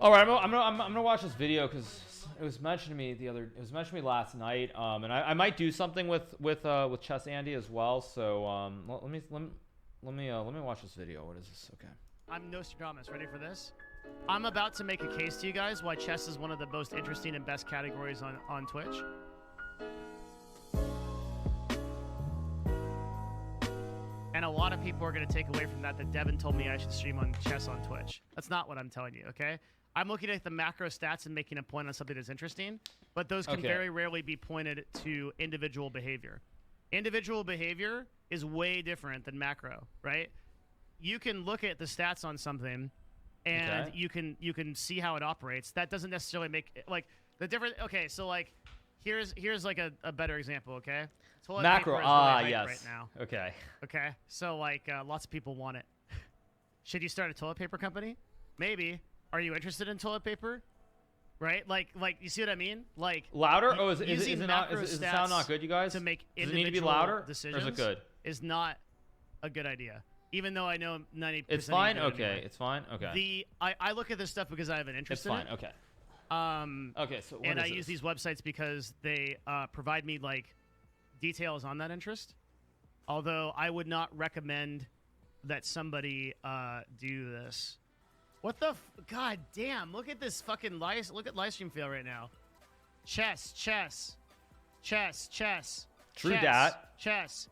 All right, I'm gonna watch this video because it was mentioned to me last night. And I might do something with Chess Andy as well. So let me watch this video. What is this? Okay. I'm Nostradamus. Ready for this? I'm about to make a case to you guys why chess is one of the most interesting and best categories on Twitch. And a lot of people are going to take away from that Devin told me I should stream on chess on Twitch. That's not what I'm telling you, okay? I'm looking at the macro stats and making a point on something that's interesting, but those can very rarely be pointed to individual behavior. Individual behavior is way different than macro, right? You can look at the stats on something and you can see how it operates. That doesn't necessarily make like the different. Okay, so like here's like a better example. Okay, toilet macro. paper is really yes. right now. Okay. Okay, so like lots of people want it. Should you start a toilet paper company? Maybe. Are you interested in toilet paper? Right? Like you see what I mean? Like louder? Oh, is the sound not good, you guys? To make Does it need to be louder? Decisions or is it good? Is not a good idea. Even though I know 90%. It's fine. Okay, anyway. it's fine. Okay. I look at this stuff because I have an interest in it. It's fine. Okay. Okay. So what and is I this? use these websites because they provide me like details on that interest. Although I would not recommend that somebody do this. What the God damn, look at this fucking look at livestream fail right now. Chess. True dat. Chess.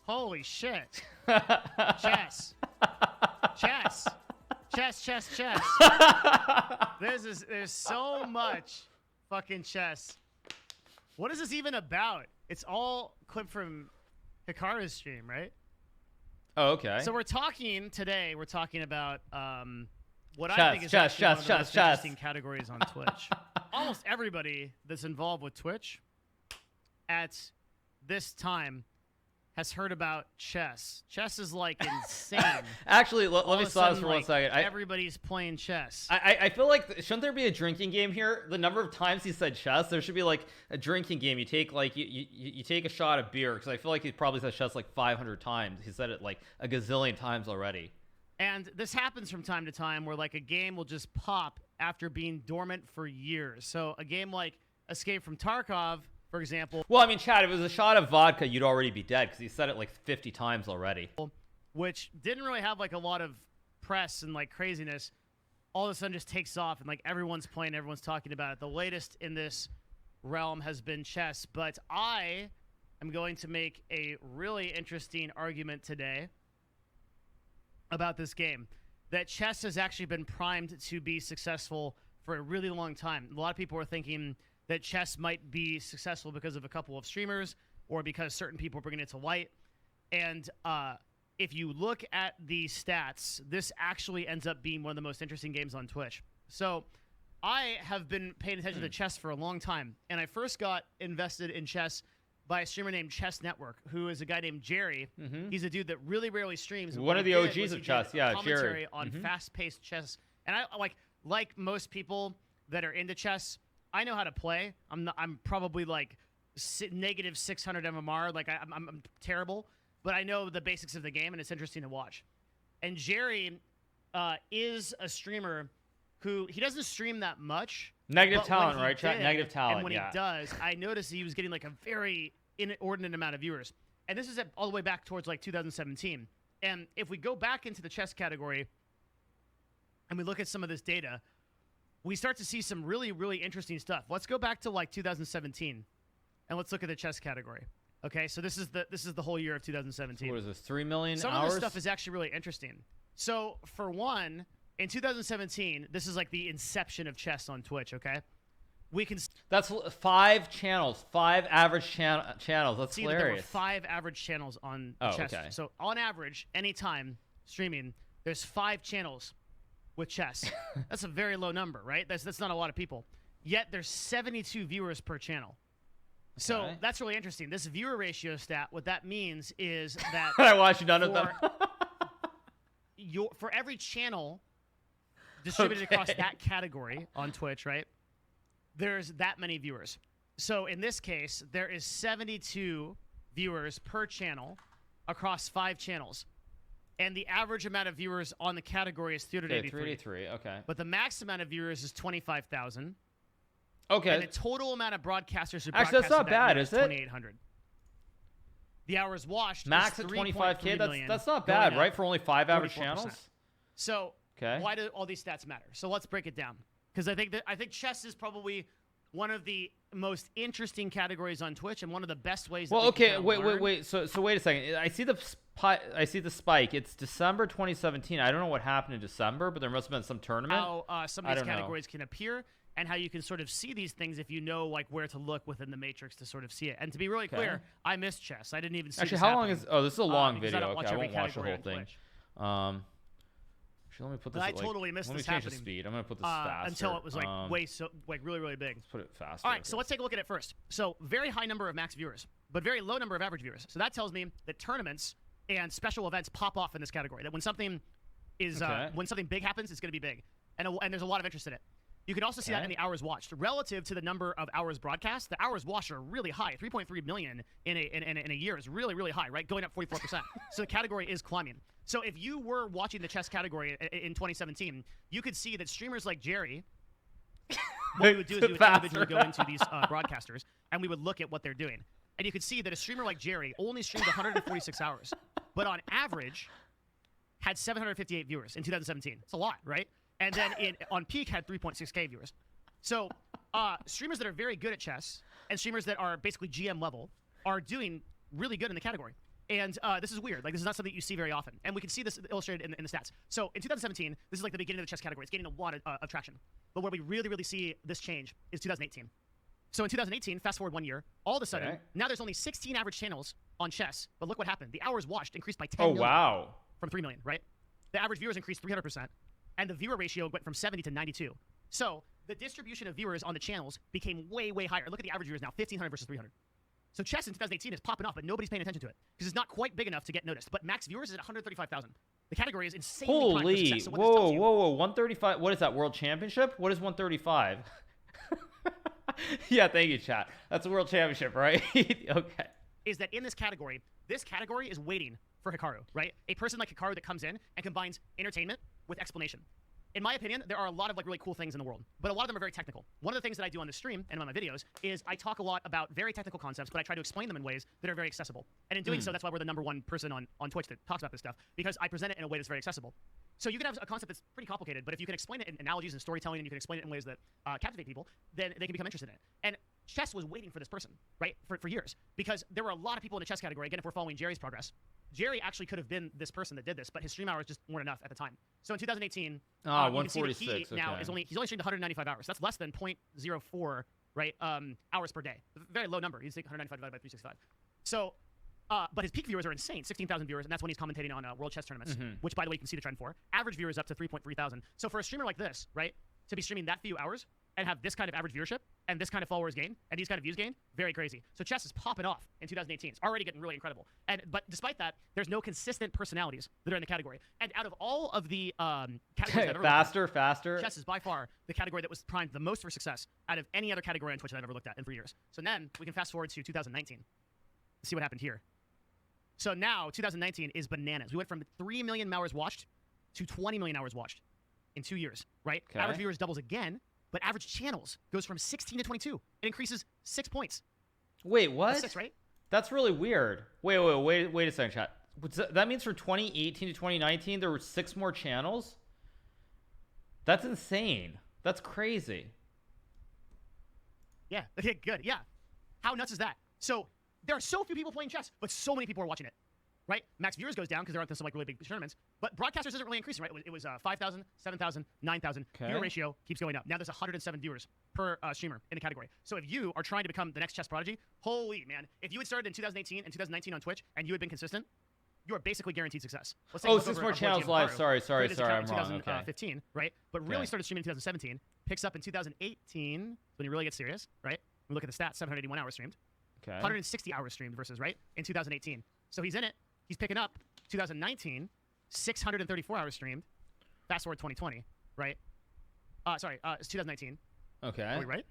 Holy shit. Chess. There's so much fucking chess. What is this even about? It's all clip from Hikaru's stream, right? Oh, okay. So we're talking about what chess, I think is chess, one of the most chess. interesting categories on Twitch. Almost everybody that's involved with Twitch at this time has heard about chess. Chess is like insane. Actually, let me stop this for 1 second. Everybody's playing chess. I feel like shouldn't there be a drinking game here? The number of times he said chess, there should be like a drinking game. You take like you take a shot of beer because I feel like he probably said chess like 500 times. He said it like a gazillion times already. And this happens from time to time where like a game will just pop after being dormant for years. So a game like Escape from Tarkov, for example. Well, I mean, Chad, if it was a shot of vodka, you'd already be dead because he said it like 50 times already. Which didn't really have like a lot of press and like craziness. All of a sudden just takes off and like everyone's playing, everyone's talking about it. The latest in this realm has been chess. But I am going to make a really interesting argument today about this game. That chess has actually been primed to be successful for a really long time. A lot of people are thinking that chess might be successful because of a couple of streamers or because certain people are bringing it to light. And if you look at the stats, this actually ends up being one of the most interesting games on Twitch. So I have been paying attention to chess for a long time, and I first got invested in chess by a streamer named Chess Network, who is a guy named Jerry. He's a dude that really rarely streams. One of the OGs of chess, yeah, commentary Jerry. On fast-paced chess. And I like most people that are into chess, I know how to play. I'm probably like negative 600 MMR. Like I'm terrible, but I know the basics of the game, and it's interesting to watch. And Jerry is a streamer who he doesn't stream that much. Negative talent, right? Negative talent. And when he does, I noticed he was getting like a very inordinate amount of viewers. And this is all the way back towards like 2017. And if we go back into the chess category and we look at some of this data, we start to see some really, really interesting stuff. Let's go back to like 2017, and let's look at the chess category. Okay, so this is the whole year of 2017. So what is this? 3 million Some hours? of this stuff is actually really interesting. So for one, in 2017, this is like the inception of chess on Twitch. Okay, we can. That's 5 channels, 5 average channels. That's hilarious. There were 5 average channels on chess. Okay. So on average, anytime streaming, there's 5 channels with chess. That's a very low number, right? That's not a lot of people. Yet there's 72 viewers per channel. Okay. So that's really interesting. This viewer ratio stat, what that means is that I watched none of them. For every channel distributed across that category on Twitch, right? There's that many viewers. So in this case, there is 72 viewers per channel across 5 channels. And the average amount of viewers on the category is 383. 383. Okay. But the max amount of viewers is 25,000. Okay. And the total amount of broadcasters who Actually, that's not bad, is it? 2,800. The hours watched max is at 25K. million, That's not bad, going right? up For only 5 average 44%. channels. So Okay. why do all these stats matter? So let's break it down, because I think chess is probably one of the most interesting categories on Twitch and one of the best ways. Well, that we okay, can wait. So wait a second. I see the spike. It's December 2017. I don't know what happened in December, but there must have been some tournament. How some of these categories can appear, and how you can sort of see these things if you know like where to look within the matrix to sort of see it. And to be really clear, I missed chess. I didn't even see. Actually, this how long happening, is? Oh, this is a long because video. watch Okay, I every won't watch the category whole on thing. Twitch. Actually, let me put this. But I at, like, totally missed let me this change the happening, speed. I'm gonna put this faster until it was like really big. Let's put it faster. All right, so let's take a look at it first. So very high number of max viewers, but very low number of average viewers. So that tells me that tournaments and special events pop off in this category. That when something is when something big happens, it's going to be big, and there's a lot of interest in it. You can also see that in the hours watched. Relative to the number of hours broadcast, the hours watched are really high. 3.3 million in a year is really, really high, right? Going up 44%. So the category is climbing. So if you were watching the chess category in 2017, you could see that streamers like Jerry, what we would do is we would individually go into these broadcasters, and we would look at what they're doing. And you could see that a streamer like Jerry only streamed 146 hours, but on average had 758 viewers in 2017. It's a lot, right? And then on peak had 3.6K viewers. So streamers that are very good at chess and streamers that are basically GM level are doing really good in the category. And this is weird. Like, this is not something you see very often. And we can see this illustrated in the stats. So in 2017, this is like the beginning of the chess category. It's gaining a lot of traction. But where we really, really see this change is 2018. So in 2018, fast forward 1 year, all of a sudden, now there's only 16 average channels on chess. But look what happened. The hours watched increased by 10 million. Wow. From 3 million, right? The average viewers increased 300%. And the viewer ratio went from 70 to 92. So the distribution of viewers on the channels became way, way higher. Look at the average viewers now, 1,500 versus 300. So chess in 2018 is popping off, but nobody's paying attention to it because it's not quite big enough to get noticed. But max viewers is at 135,000. The category is insanely prime for success. So whoa, 135. What is that, World Championship? What is 135? Yeah, thank you, chat. That's a World Championship, right? Okay. Is that in this category is waiting for Hikaru, right? A person like Hikaru that comes in and combines entertainment with explanation. In my opinion, there are a lot of like really cool things in the world, but a lot of them are very technical. One of the things that I do on the stream and on my videos is I talk a lot about very technical concepts, but I try to explain them in ways that are very accessible. And in doing so, that's why we're the #1 person on Twitch that talks about this stuff, because I present it in a way that's very accessible. So you can have a concept that's pretty complicated, but if you can explain it in analogies and storytelling, and you can explain it in ways that captivate people, then they can become interested in it. And chess was waiting for this person, right, for years, because there were a lot of people in the chess category. Again, if we're following Jerry's progress, Jerry actually could have been this person that did this, but his stream hours just weren't enough at the time. So in 2018, you can see that he now is only streamed 195 hours. That's less than 0.04 right hours per day. Very low number. He's 195 divided by 365. So, but his peak viewers are insane, 16,000 viewers, and that's when he's commentating on World Chess Tournaments, which, by the way, you can see the trend for. Average viewers up to 3.3 thousand. So for a streamer like this, right, to be streaming that few hours and have this kind of average viewership and this kind of followers gain and these kind of views gain, very crazy. So chess is popping off in 2018. It's already getting really incredible. But despite that, there's no consistent personalities that are in the category. And out of all of the categories I've ever faster. Chess is by far the category that was primed the most for success out of any other category on Twitch that I've ever looked at in 3 years. So then we can fast forward to 2019. See what happened here. So now 2019 is bananas. We went from 3 million hours watched to 20 million hours watched in 2 years, right? Okay. Average viewers doubles again. But average channels goes from 16 to 22. It increases 6 points. Wait, what? That's 6, right? That's really weird. Wait a second, chat. That means from 2018 to 2019, there were 6 more channels? That's insane. That's crazy. Yeah. Okay, good. Yeah. How nuts is that? So there are so few people playing chess, but so many people are watching it. Right? Max viewers goes down because there aren't some like really big tournaments. But broadcasters isn't really increasing, right? It was 5,000, 7,000, 9,000. Viewer ratio keeps going up. Now there's 107 viewers per streamer in the category. So if you are trying to become the next chess prodigy, holy man, if you had started in 2018 and 2019 on Twitch and you had been consistent, you are basically guaranteed success. Let's take 6 more channels live. Sorry, I'm wrong. 2015, right? But really started streaming in 2017, picks up in 2018 when you really get serious, right? We look at the stats, 781 hours streamed. Okay. 160 hours streamed versus, right, in 2018. So he's in it. He's picking up 2019, 634 hours streamed. Fast forward 2020, right? It's 2019. Okay. Are we right?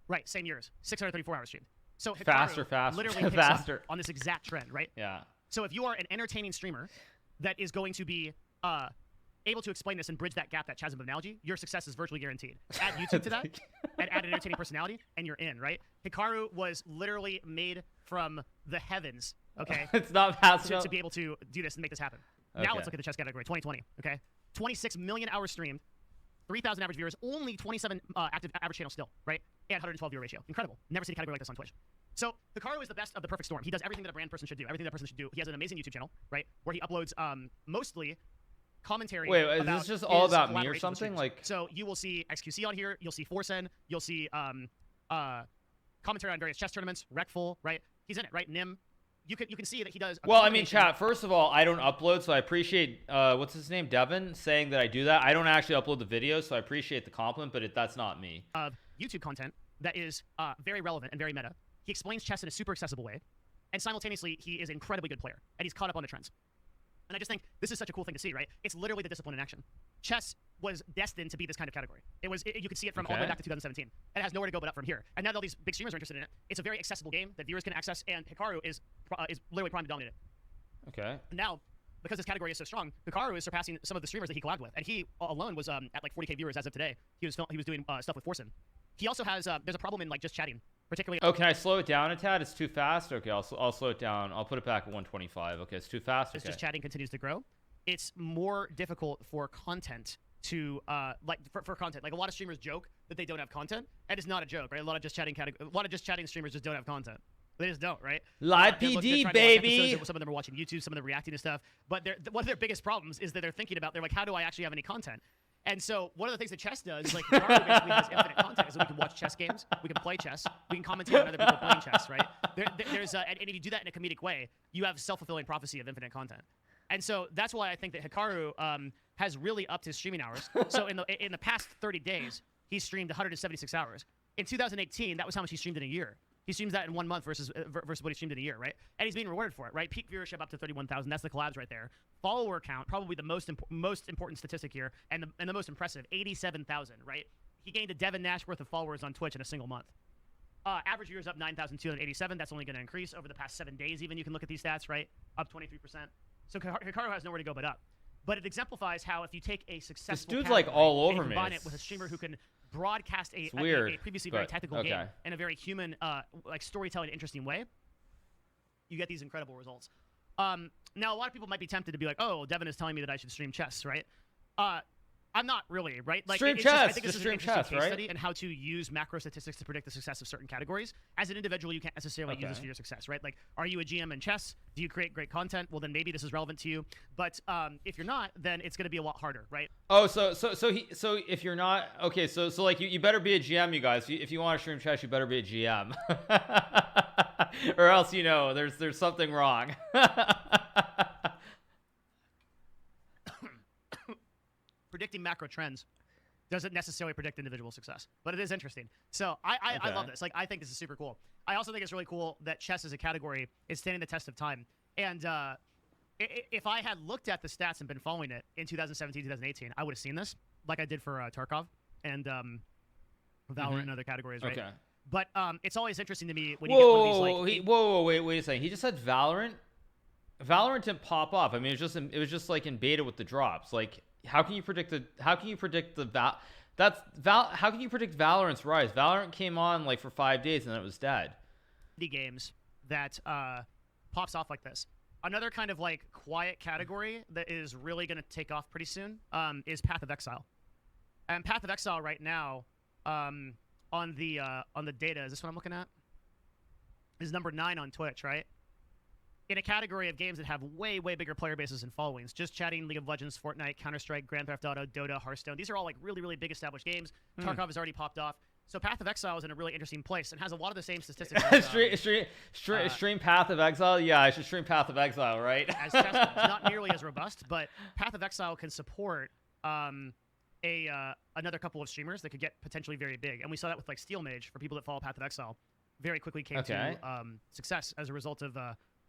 Right, same years. 634 hours streamed. So Hikaru faster. literally picks up on this exact trend, right? Yeah. So if you are an entertaining streamer that is going to be able to explain this and bridge that gap, that chasm of analogy, your success is virtually guaranteed. Add YouTube to that, and add an entertaining personality, and you're in, right? Hikaru was literally made from the heavens, okay? It's not possible to be able to do this and make this happen. Okay. Now let's look at the chess category, 2020, okay? 26 million hours streamed, 3,000 average viewers, only 27 active average channels still, right? And 112 viewer ratio. Incredible. Never seen a category like this on Twitch. So Hikaru is the best of the perfect storm. He does everything that a brand person should do, everything that a person should do. He has an amazing YouTube channel, right? Where he uploads mostly commentary. Wait, is this just all about me or something? Like, so you will see XQC on here, you'll see Forsen, you'll see commentary on various chess tournaments, Recful, right? He's in it, right? Nim. You can see that he does. Well, I mean, chat. First of all, I don't upload, so I appreciate what's his name, Devin, saying that I do that. I don't actually upload the videos, so I appreciate the compliment, but that's not me. YouTube content that is very relevant and very meta. He explains chess in a super accessible way, and simultaneously, he is an incredibly good player, and he's caught up on the trends. And I just think this is such a cool thing to see, right? It's literally the discipline in action. Chess was destined to be this kind of category. You could see it from all the way back to 2017. And it has nowhere to go but up from here. And now that all these big streamers are interested in it, it's a very accessible game that viewers can access, and Hikaru is literally primed to dominate it. Okay. And now, because this category is so strong, Hikaru is surpassing some of the streamers that he collabed with. And he alone was at like 40K viewers as of today. He was doing stuff with Forsen. He also has, there's a problem in like just chatting. Particularly. Oh, can I slow it down a tad? It's too fast. Okay, I'll slow it down. I'll put it back at 125. Okay, it's too fast. Okay. It's just chatting continues to grow. It's more difficult for content to for content. Like a lot of streamers joke that they don't have content, and it's not a joke, right? A lot of just chatting streamers just don't have content. They just don't, right? Live PD, baby. Some of them are watching YouTube, some of them are reacting to stuff. But one of their biggest problems is that they're thinking about, they're like, how do I actually have any content? And so one of the things that chess does, like Hikaru basically has infinite content, so we can watch chess games, we can play chess, we can commentate on other people playing chess, right? And if you do that in a comedic way, you have self-fulfilling prophecy of infinite content. And so that's why I think that Hikaru has really upped his streaming hours. So in the past 30 days, he streamed 176 hours. In 2018, that was how much he streamed in a year. He streams that in 1 month versus what he streamed in a year, right? And he's being rewarded for it, right? Peak viewership up to 31,000. That's the collabs right there. Follower count, probably the most important statistic here, and the most impressive, 87,000, right? He gained a Devin Nash worth of followers on Twitch in a single month. Average viewers up 9,287. That's only going to increase over the past 7 days. Even you can look at these stats, right? Up 23%. So Hikaru has nowhere to go but up. But it exemplifies how if you take a successful this dude's like all over and me. Combine it with a streamer who can broadcast a previously very tactical game in a very human, like storytelling, interesting way, you get these incredible results. Now, a lot of people might be tempted to be like, "Oh, Devin is telling me that I should stream chess, right?" I'm not really, right? Like, stream chess. Just, I think this is stream an interesting chess, case right? study and how to use macro statistics to predict the success of certain categories. As an individual, you can't necessarily use this for your success, right? Like, are you a GM in chess? Do you create great content? Well, then maybe this is relevant to you. But if you're not, then it's going to be a lot harder, right? Oh, so if you're not, okay, so like you better be a GM, you guys. If you want to stream chess, you better be a GM, or else there's something wrong. Predicting macro trends doesn't necessarily predict individual success, but it is interesting. So I love this. Like, I think this is super cool. I also think it's really cool that chess as a category is standing the test of time. And if I had looked at the stats and been following it in 2017, 2018, I would have seen this, like I did for Tarkov and Valorant and other categories, right? Okay. But it's always interesting to me when you get one of these, like... Wait a second. He just said Valorant? Valorant didn't pop up. I mean, it was just like in beta with the drops. Like, how can you predict Valorant's rise? Valorant came on like for 5 days and then it was dead. Games that pops off like this. Another kind of like quiet category that is really going to take off pretty soon is Path of Exile. And Path of Exile right now on the data, is this what I'm looking at? Is number 9 on Twitch, right? In a category of games that have way, way bigger player bases and followings. Just chatting, League of Legends, Fortnite, Counter-Strike, Grand Theft Auto, Dota, Hearthstone. These are all like really, really big established games. Tarkov has already popped off. So Path of Exile is in a really interesting place and has a lot of the same statistics. Stream Path of Exile? Yeah, I should stream Path of Exile, right? As chess, it's not nearly as robust, but Path of Exile can support another couple of streamers that could get potentially very big. And we saw that with like Steel Mage for people that follow Path of Exile. Very quickly came to success as a result of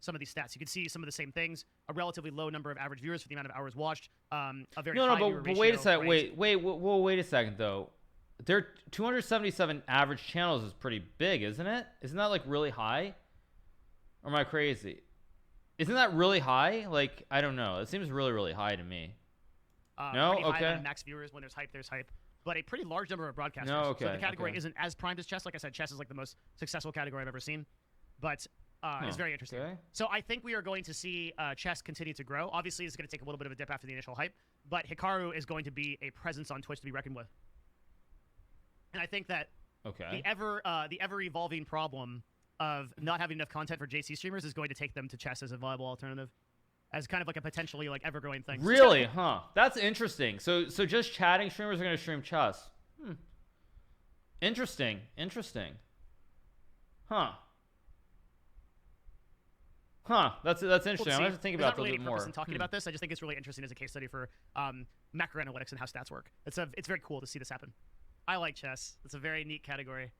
some of these stats. You can see some of the same things, a relatively low number of average viewers for the amount of hours watched, a very high viewer ratio. But wait a second. Wait a second, though. There 277 average channels is pretty big, isn't it? Isn't that like really high? Or am I crazy? Isn't that really high? Like, I don't know. It seems really, really high to me. No? Pretty high Okay. amount of max viewers. When there's hype, there's hype. But a pretty large number of broadcasters. No, okay, So the category okay. isn't as primed as chess. Like I said, chess is like the most successful category I've ever seen. But it's very interesting. Okay. So I think we are going to see chess continue to grow. Obviously, it's going to take a little bit of a dip after the initial hype. But Hikaru is going to be a presence on Twitch to be reckoned with. And I think that the ever evolving problem of not having enough content for JC streamers is going to take them to chess as a viable alternative, as kind of like a potentially like ever growing thing. Really? Huh. That's interesting. So just chatting streamers are going to stream chess. Interesting. Interesting. Huh. Huh. That's interesting. I'm going to have to think about that a little bit more. In talking about this, I just think it's really interesting as a case study for macro analytics and how stats work. It's very cool to see this happen. I like chess. It's a very neat category.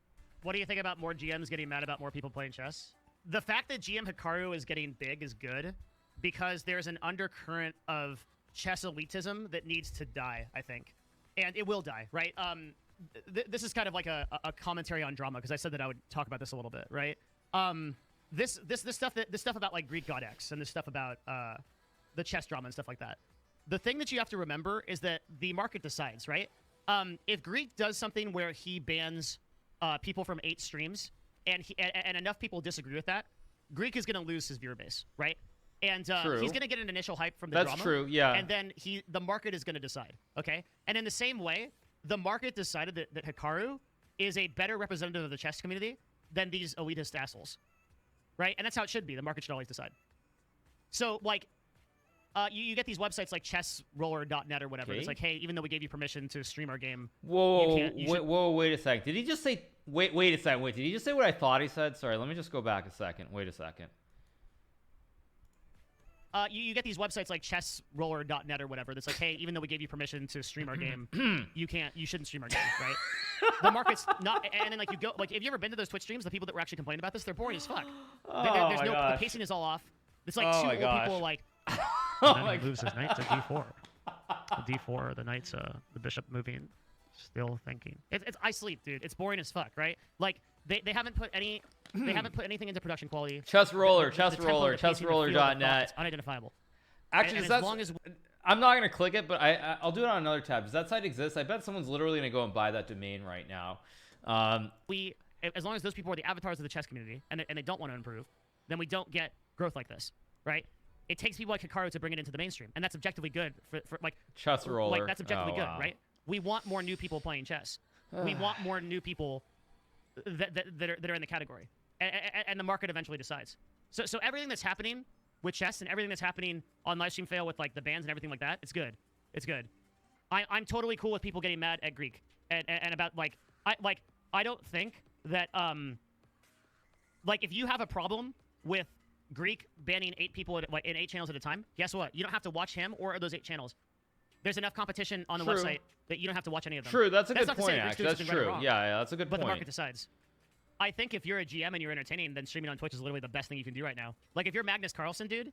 What do you think about more GMs getting mad about more people playing chess? The fact that GM Hikaru is getting big is good because there's an undercurrent of chess elitism that needs to die, I think. And it will die, right? This is kind of like a commentary on drama because I said that I would talk about this a little bit, right? This stuff about like Greek God X and this stuff about the chess drama and stuff like that. The thing that you have to remember is that the market decides, right? If Greek does something where he bans people from 8 streams and enough people disagree with that, Greek is going to lose his viewer base, right? And he's going to get an initial hype from the drama. That's true, yeah. And then the market is going to decide, okay? And in the same way, the market decided that Hikaru is a better representative of the chess community than these elitist assholes, right? And that's how it should be. The market should always decide. So, like, you get these websites like chessroller.net or whatever. Okay. It's like, hey, even though we gave you permission to stream our game, Whoa, wait a second. Did he just say... Wait a second. Wait, did he just say what I thought he said? Sorry, let me just go back a second. Wait a second. You get these websites like chessroller.net or whatever. That's like, hey, even though we gave you permission to stream our game, you shouldn't stream our game, right? The market's not, and then like you go, like, have you ever been to those Twitch streams? The people that were actually complaining about this, they're boring as fuck. The pacing is all off. It's like two old people like. And then he moves his knight to d4. The d4, the knight's the bishop moving, still thinking. I sleep, dude. It's boring as fuck, right? Like they haven't put any. They haven't put anything into production quality. Chessroller.net. It's unidentifiable. Actually, and as long as I'm not gonna click it, but I'll do it on another tab. Does that site exist? I bet someone's literally gonna go and buy that domain right now. As long as those people are the avatars of the chess community and they don't want to improve, then we don't get growth like this, right? It takes people like Hikaru to bring it into the mainstream, and that's objectively good for like Chessroller. Like that's objectively good, wow. right? We want more new people playing chess. We want more new people that are in the category, and the market eventually decides. So everything that's happening with chess and everything that's happening on Livestream Fail with like the bans and everything like that, it's good. It's good. I'm totally cool with people getting mad at Greek and about I don't think that like if you have a problem with Greek banning 8 people in 8 channels at a time, guess what? You don't have to watch him or those 8 channels. There's enough competition on the website that you don't have to watch any of them. True, that's a good point, actually. That's true. Yeah, that's a good point. But the market decides. I think if you're a GM and you're entertaining, then streaming on Twitch is literally the best thing you can do right now. Like, if you're Magnus Carlsen, dude,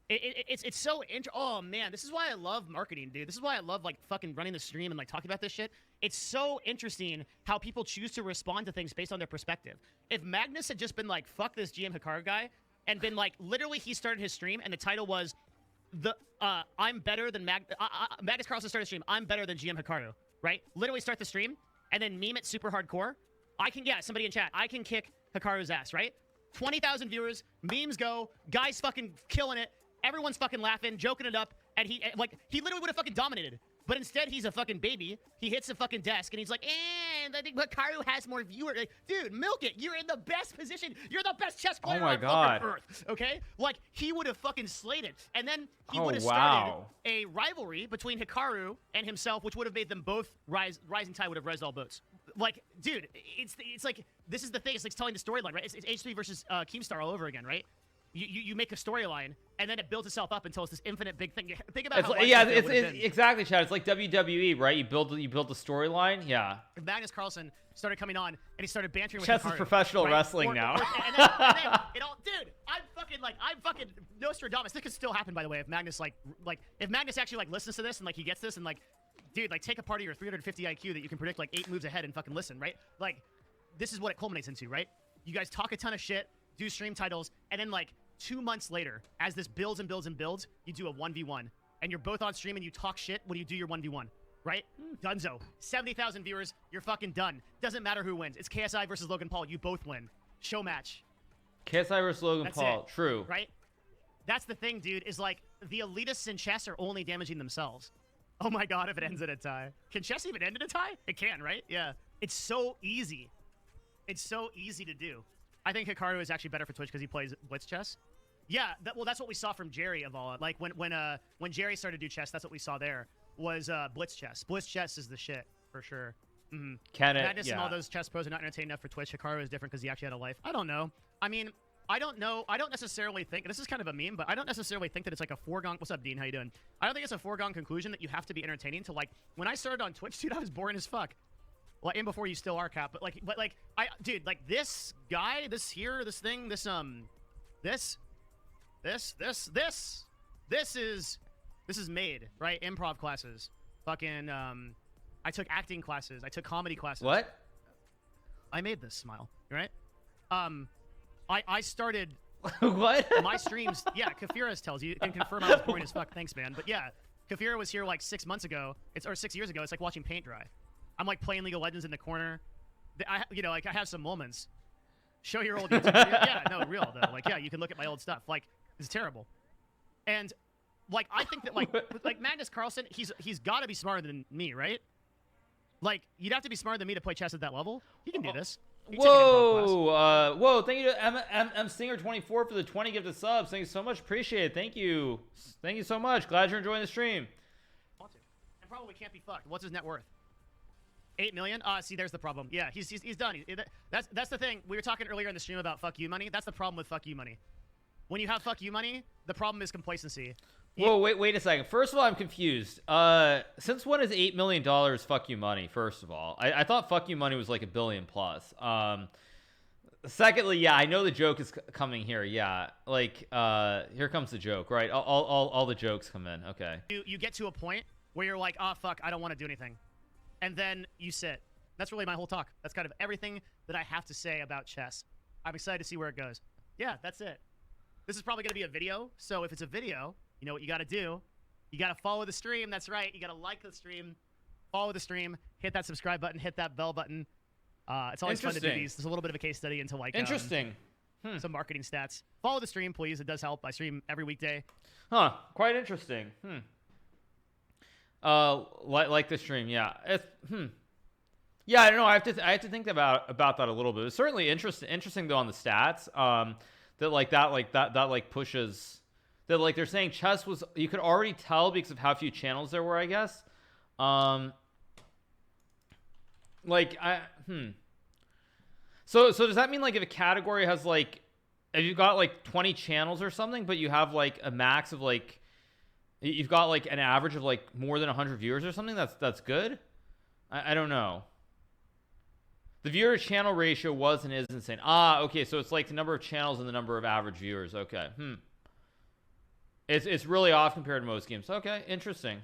it's so oh, man, this is why I love marketing, dude. This is why I love, like, fucking running the stream and, like, talking about this shit. It's so interesting how people choose to respond to things based on their perspective. If Magnus had just been like, fuck this GM Hikaru guy, and been like, literally he started his stream and the title was I'm better than Magnus Carlsen started the stream, I'm better than GM Hikaru, right? Literally start the stream and then meme it super hardcore. Somebody in chat, I can kick Hikaru's ass, right? 20,000 viewers, memes go, guys fucking killing it, everyone's fucking laughing, joking it up, and he literally would have fucking dominated. But instead, he's a fucking baby. He hits the fucking desk, and he's like, I think Hikaru has more viewers. Like, dude, milk it. You're in the best position. You're the best chess player on fucking Earth, okay? Like, he would have fucking slayed it. And then he would have started a rivalry between Hikaru and himself, which would have made them both rising tide would have raised all boats. Like, dude, it's like, this is the thing. It's like telling the storyline, right? It's H3 versus Keemstar all over again, right? You make a storyline, and then it builds itself up until it's this infinite big thing. Think about it's exactly, Chad. It's like WWE, right? You build the storyline, yeah. If Magnus Carlsen started coming on, and he started bantering with Chess Hikaru, is professional wrestling now. And then it all, dude, I'm fucking Nostradamus. This could still happen, by the way, if Magnus if Magnus actually listens to this and he gets this and dude, take a part of your 350 IQ that you can predict 8 moves ahead and fucking listen, right? This is what it culminates into, right? You guys talk a ton of shit, do stream titles, and then 2 months later, as this builds and builds and builds, you do a 1v1. And you're both on stream and you talk shit when you do your 1v1. Right? Dunzo. 70,000 viewers, you're fucking done. Doesn't matter who wins. It's KSI versus Logan Paul. You both win. Show match. KSI versus Logan That's Paul. it, True. Right? That's the thing, dude, is like the elitists in chess are only damaging themselves. Oh my god, if it ends in a tie. Can chess even end in a tie? It can, right? Yeah. It's so easy. It's so easy to do. I think Hikaru is actually better for Twitch because he plays blitz chess. Yeah, well, that's what we saw from Jerry of all. Like when Jerry started to do chess, that's what we saw there was blitz chess. Blitz chess is the shit for sure. Mm-hmm. Madness and all those chess pros are not entertaining enough for Twitch. Hikaru is different because he actually had a life. I don't know. I mean, I don't know. I don't necessarily think, and this is kind of a meme, but I don't necessarily think that it's like a foregone. What's up, Dean? How you doing? I don't think it's a foregone conclusion that you have to be entertaining to like. When I started on Twitch, dude, I was boring as fuck. Well, and before you still are, Cap. But dude, like this guy, this here, this thing, this is made, right? Improv classes. Fucking, I took acting classes. I took comedy classes. What? I made this, Smile. Right? I started what? my streams. Yeah, Kafira tells you and confirm I was boring as fuck. Thanks, man. But yeah, Kafira was here like 6 months ago. Or 6 years ago. It's like watching paint dry. I'm like playing League of Legends in the corner. I have some moments. Show your old YouTube video. Yeah, no, real though. Like, yeah, you can look at my old stuff. Like, it's terrible. And like, I think that like Magnus Carlsen, he's got to be smarter than me, right? Like, you'd have to be smarter than me to play chess at that level. He can do this. Whoa, thank you to M Stinger 24 for the 20 gifted subs. Thank you so much. Appreciate it. Thank you so much. Glad you're enjoying the stream. And probably can't be fucked. What's his net worth? 8 million? See, there's the problem. Yeah, he's done. That's the thing. We were talking earlier in the stream about fuck you money. That's the problem with fuck you money. When you have fuck you money, the problem is complacency. Whoa, wait a second. First of all, I'm confused. Since when is $8 million fuck you money? First of all, I thought fuck you money was like $1 billion plus. Secondly, yeah, I know the joke is coming here. Yeah, like here comes the joke, right? All the jokes come in. Okay. You get to a point where you're like, oh fuck, I don't want to do anything, and then you sit. That's really my whole talk. That's kind of everything that I have to say about chess. I'm excited to see where it goes. Yeah, that's it. This is probably going to be a video, so if it's a video, you know what you got to do. You got to follow the stream. That's right. You got to like the stream, follow the stream, hit that subscribe button, hit that bell button. It's always fun to do these. There's a little bit of a case study into like some marketing stats. Follow the stream, please. It does help. I stream every weekday. Huh. Quite interesting. Like the stream. Yeah. Yeah. I don't know. I have to think about that a little bit. It's certainly interesting though on the stats. That pushes. That like they're saying chess was, you could already tell because of how few channels there were, I guess. So does that mean like if a category has like, if you've got like 20 channels or something, but you have like a max of like, you've got like an average of like more than 100 viewers or something, that's good? I don't know. The viewer to channel ratio was and is insane. Okay, so it's like the number of channels and the number of average viewers. Okay. It's really off compared to most games. Okay, interesting.